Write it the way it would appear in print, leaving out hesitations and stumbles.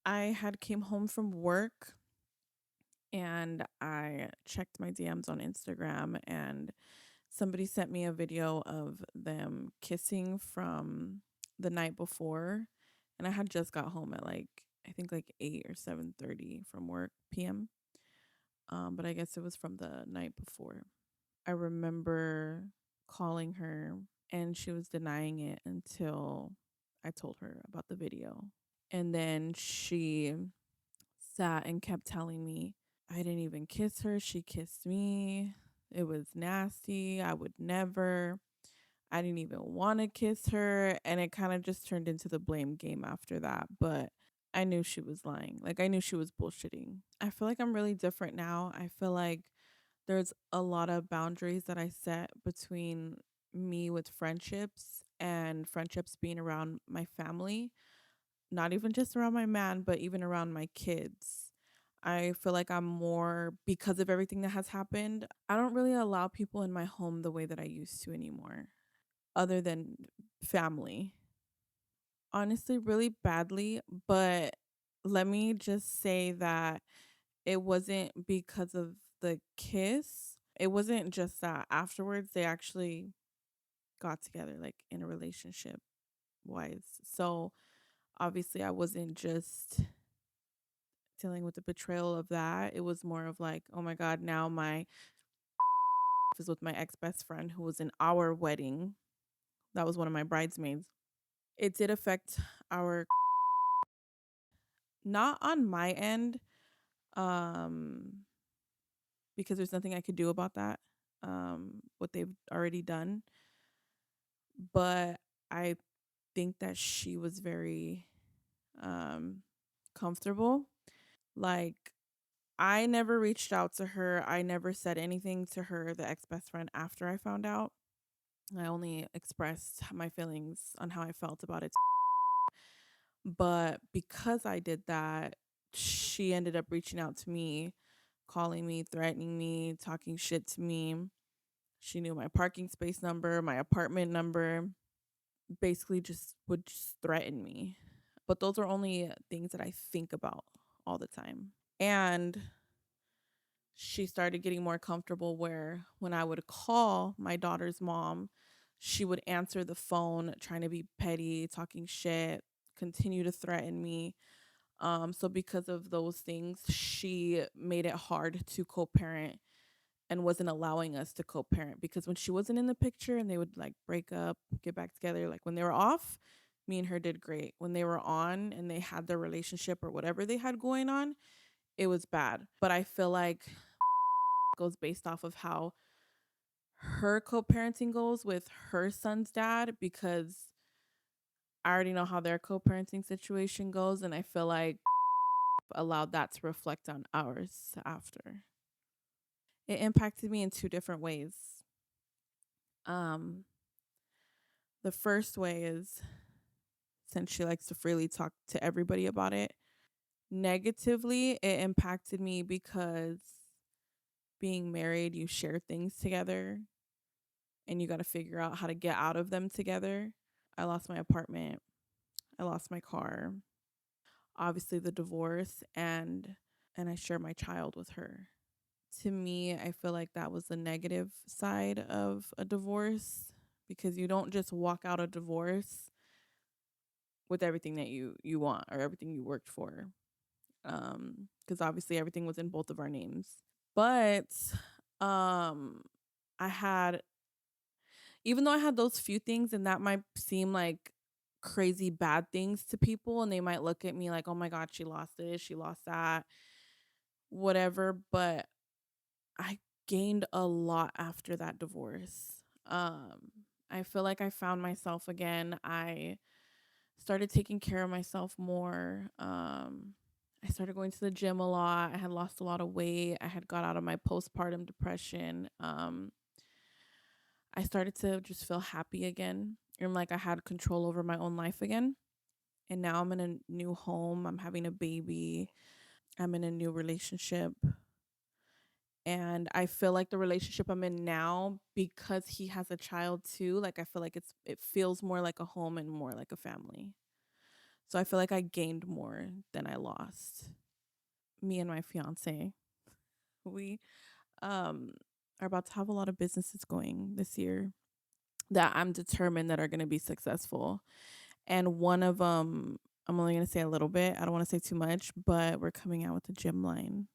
I had came home from work and I checked my DMs on Instagram and somebody sent me a video of them kissing from the night before, and I had just got home at like I think like 8 or 7:30 from work PM. But I guess it was from the night before. I remember calling her and she was denying it until I told her about the video. And then she sat and kept telling me I didn't even kiss her, she kissed me. It was nasty. I would never. I didn't even want to kiss her. And it kind of just turned into the blame game after that. But I knew she was lying. Like, I knew she was bullshitting. I feel like I'm really different now. I feel like there's a lot of boundaries that I set between me with friendships and friendships being around my family, not even just around my man, but even around my kids. I feel like I'm more because of everything that has happened. I don't really allow people in my home the way that I used to anymore, other than family. Honestly, really badly, but let me just say that it wasn't because of the kiss. It wasn't just that. Afterwards, they actually got together, like in a relationship wise. So obviously, I wasn't just dealing with the betrayal of that. It was more of like, oh my God, now my is with my ex best friend who was in our wedding. That was one of my bridesmaids. It did affect our, not on my end, um, because there's nothing I could do about that, what they've already done. But I think that she was very um comfortable. Like, I never reached out to her. I never said anything to her, the ex best friend, after I found out. I only expressed my feelings on how I felt about it. But because I did that, she ended up reaching out to me, calling me, threatening me, talking shit to me. She knew my parking space number, my apartment number, basically just would just threaten me. But those are only things that I think about all the time. And she started getting more comfortable where when I would call my daughter's mom, she would answer the phone trying to be petty, talking shit, continue to threaten me. So because of those things, she made it hard to co-parent and wasn't allowing us to co-parent because when she wasn't in the picture and they would like break up, get back together, like when they were off, me and her did great. When they were on and they had their relationship or whatever they had going on, it was bad. But I feel like goes based off of how her co-parenting goes with her son's dad because I already know how their co-parenting situation goes and I feel like allowed that to reflect on ours after. It impacted me in two different ways. Um the first way is since she likes to freely talk to everybody about it, negatively it impacted me because being married, you share things together and you got to figure out how to get out of them together. I lost my apartment. I lost my car. Obviously the divorce and I share my child with her. To me, I feel like that was the negative side of a divorce because you don't just walk out a divorce with everything that you want or everything you worked for. Because obviously everything was in both of our names. But um I had even though I had those few things and that might seem like crazy bad things to people and they might look at me like, "Oh my god, she lost this, she lost that." Whatever, but I gained a lot after that divorce. I feel like I found myself again. I started taking care of myself more. I started going to the gym a lot. I had lost a lot of weight. I had got out of my postpartum depression. I started to just feel happy again and like I had control over my own life again. And now I'm in a new home. I'm having a baby. I'm in a new relationship. And I feel like the relationship I'm in now, because he has a child too, like I feel like it feels more like a home and more like a family. So I feel like I gained more than I lost. Me and my fiance, we um are about to have a lot of businesses going this year that I'm determined that are going to be successful. And one of them, I'm only going to say a little bit. I don't want to say too much, but we're coming out with a gym line.